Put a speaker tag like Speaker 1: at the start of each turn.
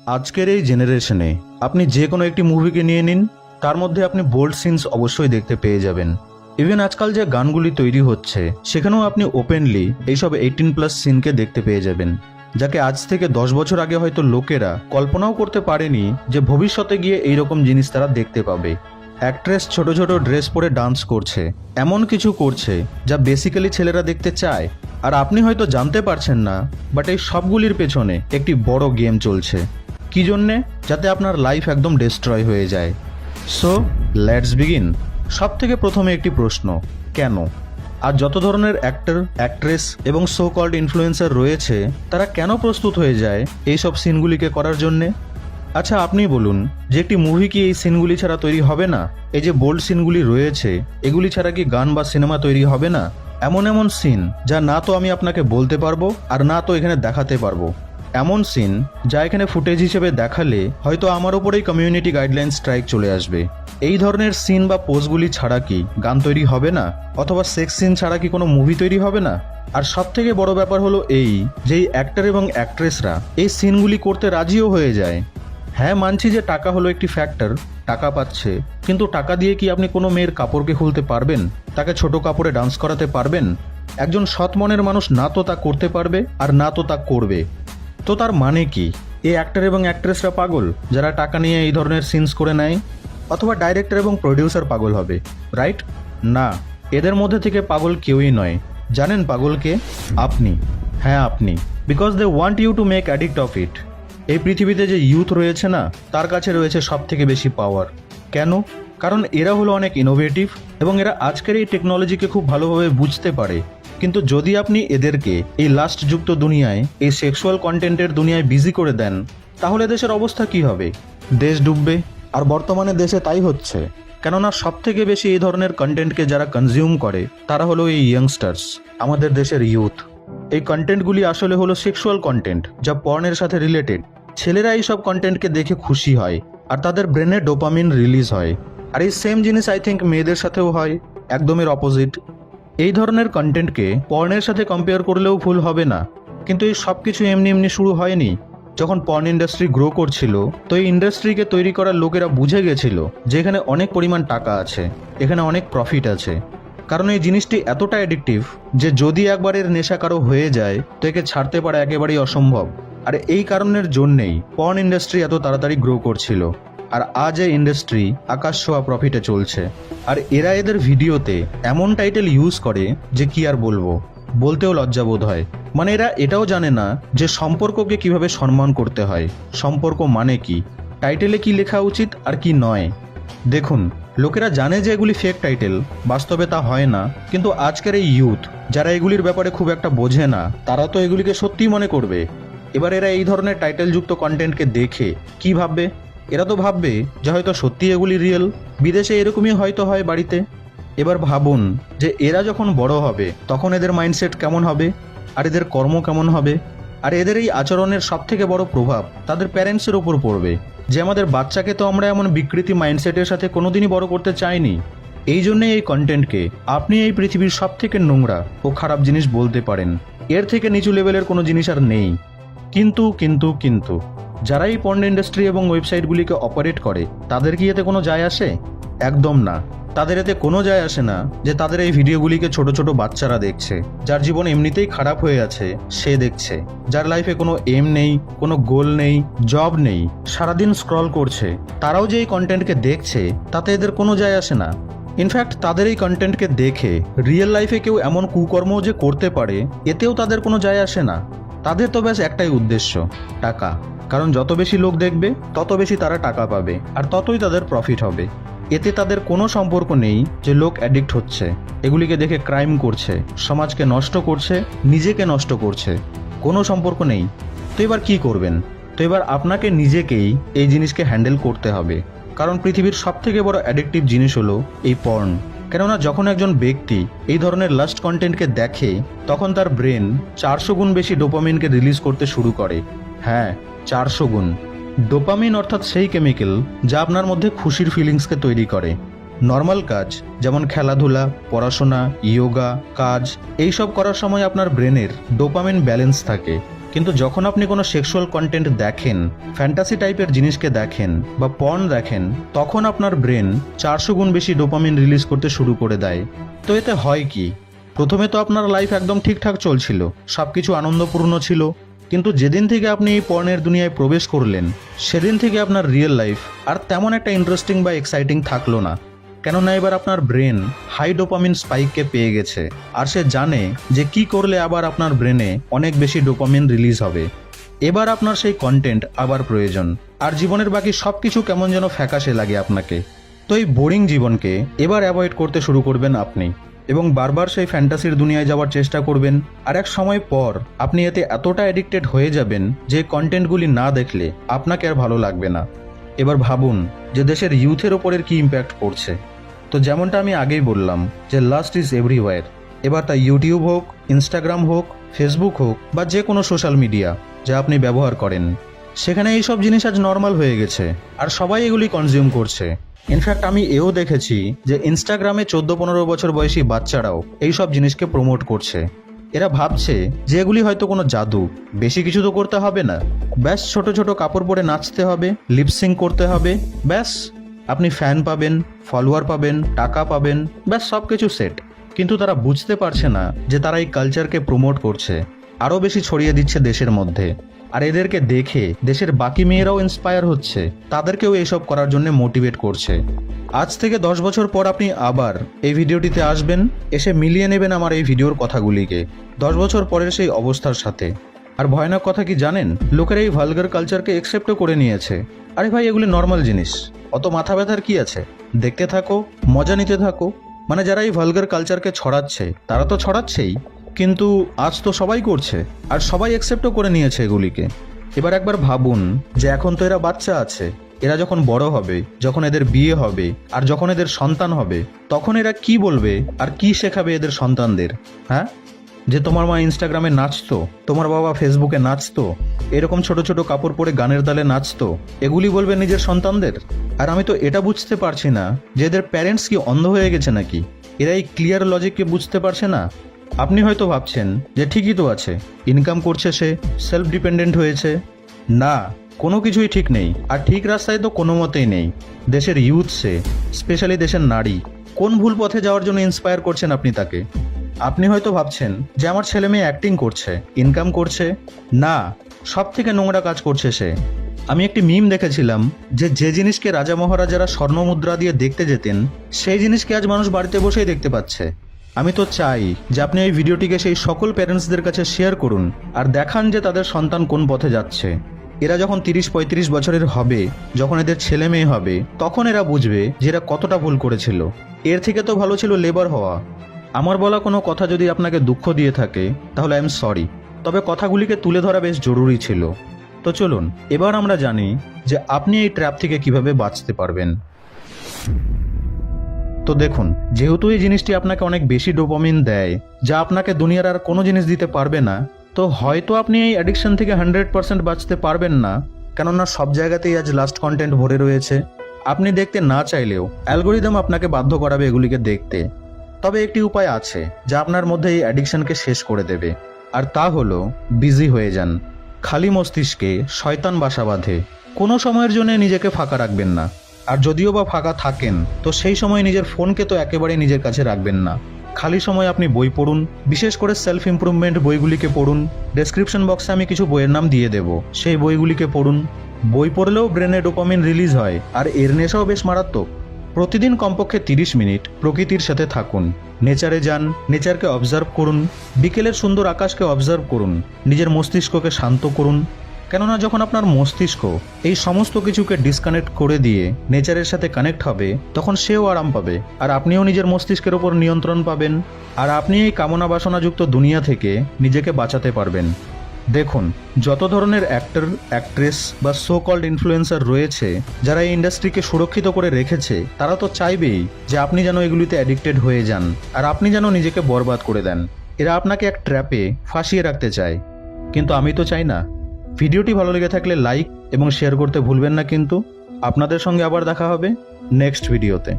Speaker 1: আজকের এই জেনারেশনে আপনি যে কোনো একটি মুভিকে নিয়ে নিন, তার মধ্যে আপনি বোল্ড সিনস অবশ্যই দেখতে পেয়ে যাবেন। ইভেন আজকাল যে গানগুলি তৈরি হচ্ছে সেখানেও আপনি ওপেনলি এইসব 18+ সিনকে দেখতে পেয়ে যাবেন, যাকে আজ থেকে 10 বছর আগে হয়তো লোকেরা কল্পনাও করতে পারেনি যে ভবিষ্যতে গিয়ে এইরকম জিনিস তারা দেখতে পাবে। অ্যাক্ট্রেস ছোট ছোট ড্রেস পরে ডান্স করছে, এমন কিছু করছে যা বেসিক্যালি ছেলেরা দেখতে চায়, আর আপনি হয়তো জানতে পারছেন না, বাট এই সবগুলির পেছনে একটি বড় গেম চলছে। কি জন্যে? যাতে আপনার লাইফ একদম ডিস্ট্রয় হয়ে যায়। So let's begin. সব থেকে প্রথমে একটি প্রশ্ন, কেন? আর যত ধরনের অ্যাক্টর, অ্যাক্ট্রেস এবং সো কল্ড ইনফ্লুয়েন্সার রয়েছে, তারা কেন প্রস্তুত হয়ে যায় এইসব সিনগুলিকে করার জন্যে? আচ্ছা আপনি বলুন যে একটি মুভি কি এই সিনগুলি ছাড়া তৈরি হবে না? এই যে বোল্ড সিনগুলি রয়েছে, এগুলি ছাড়া কি গান বা সিনেমা তৈরি হবে না? এমন এমন সিন যা না তো আমি আপনাকে বলতে পারবো আর না তো এখানে দেখাতে পারবো। এমন সিন যা এখানে ফুটেজ হিসেবে দেখালে হয়তো আমার ওপরেই কমিউনিটি গাইডলাইন স্ট্রাইক চলে আসবে। এই ধরনের সিন বা পোজগুলি ছাড়া কি গান তৈরি হবে না? অথবা সেক্স সিন ছাড়া কি কোনো মুভি তৈরি হবে না? আর সব থেকে বড় ব্যাপার হলো এই যে এই অ্যাক্টর এবং অ্যাক্ট্রেসরা এই সিনগুলি করতে রাজিও হয়ে যায়। হ্যাঁ, মানছি যে টাকা হলো একটি ফ্যাক্টর, টাকা পাচ্ছে, কিন্তু টাকা দিয়ে কি আপনি কোনো মেয়ের কাপড়কে খুলতে পারবেন? তাকে ছোট কাপড়ে ডান্স করাতে পারবেন? একজন সৎ মনের মানুষ না তো তা করতে পারবে আর না তো তা করবে। তো তার মানে কি এই অ্যাক্টর এবং অ্যাক্ট্রেসরা পাগল যারা টাকা নিয়ে এই ধরনের সিনস করে নেয়? অথবা ডাইরেক্টর এবং প্রডিউসার পাগল হবে? রাইট? না, এদের মধ্যে থেকে পাগল কেউই নয়। জানেন পাগল কে? আপনি। হ্যাঁ আপনি। Because they want you to make addict of it. এই পৃথিবীতে যে ইউথ রয়েছে না, তার কাছে রয়েছে সব থেকে বেশি পাওয়ার। কেন? কারণ এরা হলো অনেক ইনোভেটিভ এবং এরা আজকের এই টেকনোলজিকে খুব ভালোভাবে বুঝতে পারে। কিন্তু যদি আপনি এদেরকে এই লাস্টযুক্ত দুনিয়ায়, এই সেক্সুয়াল কন্টেন্টের দুনিয়ায় বিজি করে দেন, তাহলে দেশের অবস্থা কি হবে? দেশ ডুববে। আর বর্তমানে দেশে তাই হচ্ছে। কেননা সব থেকে বেশি এই ধরনের কন্টেন্টকে যারা কনজিউম করে তারা হলো এই ইয়াংস্টার্স, আমাদের দেশের ইউথ। এই কন্টেন্টগুলি আসলে হলো সেক্সুয়াল কন্টেন্ট যা পর্নের সাথে রিলেটেড। ছেলেরা এই সব কন্টেন্টকে দেখে খুশি হয় আর তাদের ব্রেনে ডোপামিন রিলিজ হয়। আর এই সেম জিনিস আই থিঙ্ক মেয়েদের সাথেও হয়, একদমের অপোজিট। এই ধরনের কন্টেন্টকে পর্নের সাথে কম্পেয়ার করলেও ভুল হবে না। কিন্তু এই সব কিছু এমনি এমনি শুরু হয়নি। যখন পর্ন ইন্ডাস্ট্রি গ্রো করছিল, তো এই ইন্ডাস্ট্রিকে তৈরি করার লোকেরা বুঝে গেছিল যে এখানে অনেক পরিমাণ টাকা আছে, এখানে অনেক প্রফিট আছে। কারণ এই জিনিসটি এতটা অ্যাডিকটিভ যে যদি একবার এর নেশা কারো হয়ে যায় তো একে ছাড়তে পারা একেবারেই অসম্ভব। আর এই কারণের জন্যেই পর্ন ইন্ডাস্ট্রি এত তাড়াতাড়ি গ্রো করছিল। আর আজ এই ইন্ডাস্ট্রি আকাশ ছোঁয়া প্রফিটে চলছে। আর এরা এদের ভিডিওতে এমন টাইটেল ইউজ করে যে কি আর বলবো, বলতেও লজ্জাবোধ হয়। মানে এরা এটাও জানে না যে সম্পর্ককে কিভাবে সম্মান করতে হয়, সম্পর্ক মানে কি, টাইটেলে কি লেখা উচিত আর কি নয়। দেখুন, লোকেরা জানে যে এগুলি ফেক টাইটেল, বাস্তবে তা হয় না। কিন্তু আজকের এই ইউথ যারা এগুলির ব্যাপারে খুব একটা বোঝে না, তারা তো এগুলিকে সত্যিই মনে করবে। এবার এরা এই ধরনের টাইটেলযুক্ত কন্টেন্টকে দেখে কি ভাববে? এরা তো ভাববে যে হয়তো সত্যি এগুলি রিয়েল, বিদেশে এরকমই হয়তো হয় বাড়িতে। এবার ভাবুন যে এরা যখন বড় হবে তখন এদের মাইন্ডসেট কেমন হবে, আর এদের কর্ম কেমন হবে। আর এদের এই আচরণের সবথেকে বড় প্রভাব তাদের প্যারেন্টসের ওপর পড়বে। যে আমাদের বাচ্চাকে তো আমরা এমন বিকৃতি মাইন্ডসেটের সাথে কোনোদিনই বড় করতে চাইনি। এই জন্যে এই কন্টেন্টকে আপনি এই পৃথিবীর সবথেকে নোংরা ও খারাপ জিনিস বলতে পারেন। এর থেকে নিচু লেভেলের কোনো জিনিস আর নেই। কিন্তু কিন্তু কিন্তু যারা এই পর্ন ইন্ডাস্ট্রি এবং ওয়েবসাইটগুলিকে অপারেট করে, তাদের কি এতে কোনো যায় আসে? একদম না। তাদের এতে কোনো যায় আসে না যে তাদের এই ভিডিওগুলিকে ছোট ছোট বাচ্চারা দেখছে, যার জীবন এমনিতেই খারাপ হয়ে আছে সে দেখছে, যার লাইফে কোনো এম নেই, কোনো গোল নেই, জব নেই, সারাদিন স্ক্রল করছে। তারাও যে এই কন্টেন্টকে দেখছে তাতে এদের কোনো যায় আসে না। ইনফ্যাক্ট তাদের এই কন্টেন্টকে দেখে রিয়েল লাইফে কেউ এমন কুকর্ম যে করতে পারে এতেও তাদের কোনো যায় আসে না। তাদের তো ব্যাস একটাই উদ্দেশ্য, টাকা। কারণ যত বেশি লোক দেখবে তত বেশি তারা টাকা পাবে আর ততই তাদের প্রফিট হবে। এতে তাদের কোনো সম্পর্ক নেই যে লোক অ্যাডিক্ট হচ্ছে, এগুলিকে দেখে ক্রাইম করছে, সমাজকে নষ্ট করছে, নিজেকে নষ্ট করছে। কোনো সম্পর্ক নেই। তো এবার কি করবেন? তো এবার আপনাকে নিজেকেই এই জিনিসকে হ্যান্ডেল করতে হবে। কারণ পৃথিবীর সবথেকে বড় অ্যাডিকটিভ জিনিস হলো এই পর্ন। কেননা যখন একজন ব্যক্তি এই ধরনের লাস্ট কন্টেন্টকে দেখে তখন তার ব্রেন 400 গুণ বেশি ডোপামিনকে রিলিজ করতে শুরু করে। হ্যাঁ, 400 গুণ। ডোপামিন অর্থাৎ সেই কেমিক্যাল যা আপনার মধ্যে খুশির ফিলিংসকে তৈরি করে। নর্মাল কাজ যেমন খেলাধুলা, পড়াশোনা, ইয়োগা, কাজ এইসব করার সময় আপনার ব্রেনের ডোপামিন ব্যালেন্স থাকে। কিন্তু যখন আপনি কোনো সেক্সুয়াল কন্টেন্ট দেখেন, ফ্যান্টাসি টাইপের জিনিসকে দেখেন বা পর্ন দেখেন, তখন আপনার ব্রেন 400 গুণ বেশি ডোপামিন রিলিজ করতে শুরু করে দেয়। তো এতে হয় কি, প্রথমে তো আপনার লাইফ একদম ঠিকঠাক চলছিল, সব কিছু আনন্দপূর্ণ ছিল, কিন্তু যেদিন থেকে আপনি এই পর্নের দুনিয়ায় প্রবেশ করলেন, সেদিন থেকে আপনার রিয়েল লাইফ আর তেমন একটা ইন্টারেস্টিং বা এক্সাইটিং থাকলো না। কেননা এবার আপনার ব্রেন হাই ডোপামিন স্পাইককে পেয়ে গেছে, আর সে জানে যে কি করলে আবার আপনার ব্রেনে অনেক বেশি ডোপামিন রিলিজ হবে। এবার আপনার সেই কন্টেন্ট আবার প্রয়োজন, আর জীবনের বাকি সব কিছু কেমন যেন ফ্যাকাশে লাগে আপনাকে। তো এই বোরিং জীবনকে এবার অ্যাভয়েড করতে শুরু করবেন আপনি, এবং বারবার সেই ফ্যান্টাসির দুনিয়ায় যাওয়ার চেষ্টা করবেন। আর এক সময় পর আপনি এতে এতটা অ্যাডিক্টেড হয়ে যাবেন যে কন্টেন্টগুলি না দেখলে আপনাকে আর ভালো লাগবে না। এবার ভাবুন যে দেশের ইউথের ওপরের কি ইম্প্যাক্ট পড়ছে। তো যেমনটা আমি আগেই বললাম যে লাস্ট ইজ এভরিওয়্যার। এবার তা ইউটিউব হোক, ইনস্টাগ্রাম হোক, ফেসবুক হোক বা যে কোনো সোশ্যাল মিডিয়া যা আপনি ব্যবহার করেন, সেখানে এইসব জিনিস আজ নর্মাল হয়ে গেছে আর সবাই এগুলি কনজিউম করছে। ইনফ্যাক্ট আমি এও দেখেছি যে ইনস্টাগ্রামে 14-15 বছর বয়সী বাচ্চারাও এইসব জিনিসকে প্রমোট করছে। এরা ভাবছে যে এগুলি হয়তো কোনো জাদু, বেশি কিছু তো করতে হবে না, ব্যাস ছোট ছোট কাপড় পরে নাচতে হবে, লিপসিং করতে হবে, ব্যাস আপনি ফ্যান পাবেন, ফলোয়ার পাবেন, টাকা পাবেন, ব্যাস সব কিছু সেট। কিন্তু তারা বুঝতে পারছে না যে তারা এই কালচারকে প্রমোট করছে, আরও বেশি ছড়িয়ে দিচ্ছে দেশের মধ্যে। আর এদেরকে দেখে দেশের বাকি মেয়েরাও ইন্সপায়ার হচ্ছে, তাদেরকেও এইসব করার জন্য মোটিভেট করছে। আজ থেকে 10 বছর পর আপনি আবার এই ভিডিওটিতে আসবেন, এসে মিলিয়ে নেবেন আমার এই ভিডিওর কথাগুলিকে 10 বছর পরের সেই অবস্থার সাথে। আর ভয়ানক কথা কি জানেন, লোকেরা এই ভালগার কালচারকে একসেপ্টও করে নিয়েছে। আরে ভাই, এগুলি নর্মাল জিনিস, অত মাথা ব্যথার কি আছে, দেখতে থাকো, মজা নিতে থাকো। মানে যারা এই ভালগার কালচারকে ছড়াচ্ছে তারা তো ছড়াচ্ছেই, কিন্তু আজ তো সবাই করছে আর সবাই অ্যাকসেপ্টও করে নিয়েছে এগুলিকে। এবার একবার ভাবুন যে এখন তো এরা বাচ্চা আছে, এরা যখন বড় হবে, যখন এদের বিয়ে হবে আর যখন এদের সন্তান হবে, তখন এরা কি বলবে আর কি শেখাবে এদের সন্তানদের? হ্যাঁ, যে তোমার মা ইনস্টাগ্রামে নাচতো, তোমার বাবা ফেসবুকে নাচতো, এরকম ছোট ছোট কাপড় পরে গানের তালে নাচতো, এগুলি বলবে নিজের সন্তানদের? আর আমি তো এটা বুঝতে পারছি না যে এদের প্যারেন্টস কি অন্ধ হয়ে গেছে নাকি? এরা এই ক্লিয়ার লজিককে বুঝতে পারছে না। আপনি হয়তো ভাবছেন যে ঠিকই তো আছে, ইনকাম করছে সে, সেলফ ডিপেন্ডেন্ট হয়েছে। না, কোনো কিছুই ঠিক নেই, আর ঠিক রাস্তায় তো কোনো মতেই নেই। দেশের ইউথ সে, স্পেশালি দেশের নারী, কোন ভুল পথে যাওয়ার জন্য ইন্সপায়ার করছেন আপনি তাকে? আপনি হয়তো ভাবছেন যে আমার ছেলে মেয়ে অ্যাক্টিং করছে, ইনকাম করছে। না, সব থেকে নোংরা কাজ করছে সে। আমি একটি মিম দেখেছিলাম যে জিনিসকে রাজা মহারাজারা স্বর্ণ মুদ্রা দিয়ে দেখতে যেতেন, সেই জিনিসকে আজ মানুষ বাড়িতে বসেই দেখতে পাচ্ছে। আমি তো চাই যে আপনি এই ভিডিওটিকে সেই সকল প্যারেন্টসদের কাছে শেয়ার করুন আর দেখান যে তাদের সন্তান কোন পথে যাচ্ছে। এরা যখন 30-35 বছরের হবে, যখন এদের ছেলে মেয়ে হবে, তখন এরা বুঝবে যে এরা কতটা ভুল করেছিল। এর থেকে তো ভালো ছিল লেবার হওয়া। আমার বলা কোনো কথা যদি আপনাকে দুঃখ দিয়ে থাকে তাহলে আই এম সরি, তবে কথাগুলিকে তুলে ধরা বেশ জরুরি ছিল। তো চলুন এবার আমরা জানি যে আপনি এই ট্র্যাপ থেকে কিভাবে বাঁচতে পারবেন। তো দেখুন, যেহেতু এই জিনিসটি আপনাকে অনেক বেশি ডোপামিন দেয়, যা আপনাকে দুনিয়ার আর কোনো জিনিস দিতে পারবে না, তো হয়তো আপনি এই অ্যাডিকশন থেকে 100% বাঁচতে পারবেন না, কেননা সব জায়গাতেই আজ লাস্ট কন্টেন্ট ভরে রয়েছে। আপনি দেখতে না চাইলেও অ্যালগোরিদম আপনাকে বাধ্য করাবে এগুলিকে দেখতে। তবে একটি উপায় আছে যা আপনার মধ্যে এই অ্যাডিকশনকে শেষ করে দেবে, আর তা হলো বিজি হয়ে যান। খালি মস্তিষ্কে শয়তান বাসা বাঁধে। কোনো সময়ের জন্য নিজেকে ফাঁকা রাখবেন না, আর যদিও বা ফাঁকা থাকেন তো সেই সময় নিজের ফোনকে তো একেবারেই নিজের কাছে রাখবেন না। খালি সময় আপনি বই পড়ুন, বিশেষ করে সেলফ ইমপ্রুভমেন্ট বইগুলিকে পড়ুন। ডেসক্রিপশন বক্সে আমি কিছু বইয়ের নাম দিয়ে দেব, সেই বইগুলিকে পড়ুন। বই পড়লেও ব্রেনে ডোপামিন রিলিজ হয়, আর এর নেশাও বেশ মারাত্মক। প্রতিদিন কমপক্ষে 30 মিনিট প্রকৃতির সাথে থাকুন, নেচারে যান, নেচারকে অবজার্ভ করুন, বিকেলের সুন্দর আকাশকে অবজার্ভ করুন, নিজের মস্তিষ্ককে শান্ত করুন। কেননা যখন আপনার মস্তিষ্ক এই সমস্ত কিছুকে ডিসকানেক্ট করে দিয়ে নেচারের সাথে কানেক্ট হবে, তখন সেও আরাম পাবে, আর আপনিও নিজের মস্তিষ্কের ওপর নিয়ন্ত্রণ পাবেন, আর আপনি এই কামনা বাসনাযুক্ত দুনিয়া থেকে নিজেকে বাঁচাতে পারবেন। দেখুন, যত ধরনের অ্যাক্টর, অ্যাক্ট্রেস বা সো কল্ড ইনফ্লুয়েন্সার রয়েছে যারা এই ইন্ডাস্ট্রিকে সুরক্ষিত করে রেখেছে, তারা তো চাইবেই যে আপনি যেন এগুলিতে অ্যাডিক্টেড হয়ে যান, আর আপনি যেন নিজেকে বরবাদ করে দেন। এরা আপনাকে এক ট্র্যাপে ফাঁসিয়ে রাখতে চায়, কিন্তু আমি তো চাই না। ভিডিওটি ভালো লেগে থাকলে লাইক এবং শেয়ার করতে ভুলবেন না কিন্তু। আপনাদের সঙ্গে আবার দেখা হবে নেক্সট ভিডিওতে।